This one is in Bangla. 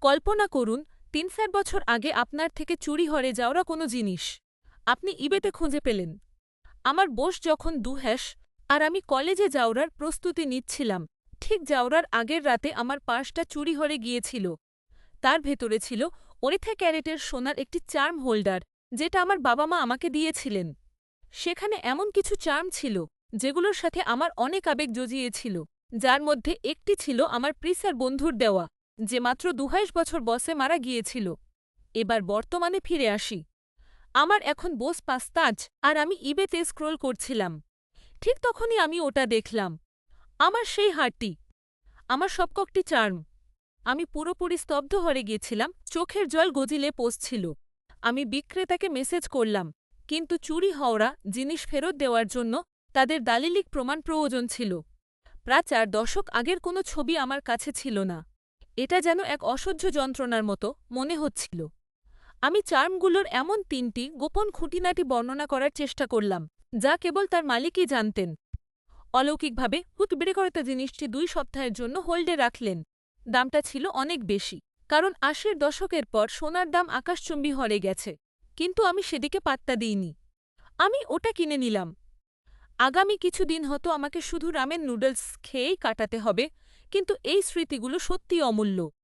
কল্পনা করুন ৩-৪ বছর আগে আপনার থেকে চুরি হয়ে যাওয়া কোনো জিনিস আপনি ইবেতে খুঁজে পেলেন। আমার বস যখন দুহাস আর আমি কলেজে যাওয়ার প্রস্তুতি নিচ্ছিলাম, ঠিক যাওয়ার আগের রাতে আমার পার্সটা চুরি হয়ে গিয়েছিল। তার ভেতরে ছিল 30 ক্যারেটের সোনার একটি চার্ম হোল্ডার, যেটা আমার বাবা মা আমাকে দিয়েছিলেন। সেখানে এমন কিছু চার্ম ছিল যেগুলোর সাথে আমার অনেক আবেগ জড়িয়েছিল, যার মধ্যে একটি ছিল আমার প্রিসার বন্ধুর দেওয়া, যে মাত্র ২২ বছর বয়সে মারা গিয়েছিল। এবার বর্তমানে ফিরে আসি। আমার এখন বোস পাস্তাজ আর আমি ইবেতে স্ক্রোল করছিলাম। ঠিক তখনই আমি ওটা দেখলাম। আমার সেই হারটি, আমার সবকটি চার্ম। আমি পুরোপুরি স্তব্ধ হয়ে গিয়েছিলাম, চোখের জল গজিলে পড়ছিল। আমি বিক্রেতাকে মেসেজ করলাম, কিন্তু চুরি হওয়া জিনিস ফেরত দেওয়ার জন্য তাদের দালিলিক প্রমাণ প্রয়োজন ছিল। প্রায় ৪ দশক আগের কোনো ছবি আমার কাছে ছিল না। এটা যেন এক অসহ্য যন্ত্রণার মতো মনে হচ্ছিল। আমি চার্মগুলোর এমন ৩টি গোপন খুঁটিনাটি বর্ণনা করার চেষ্টা করলাম, যা কেবল তার মালিকই জানতেন। অলৌকিকভাবে হুট বেড়ে করতে জিনিসটি ২ সপ্তাহের জন্য হোল্ডে রাখলেন। দামটা ছিল অনেক বেশি, কারণ ৮০-এর দশকের পর সোনার দাম আকাশচুম্বী হয়ে গেছে। কিন্তু আমি সেদিকে পাত্তা দিইনি। আমি ওটা কিনে নিলাম। আগামী কিছু দিন হয়তো আমাকে শুধু রামেন নুডলস খেয়েই কাটাতে হবে, কিন্তু এই স্মৃতিগুলো সত্যিই অমূল্য।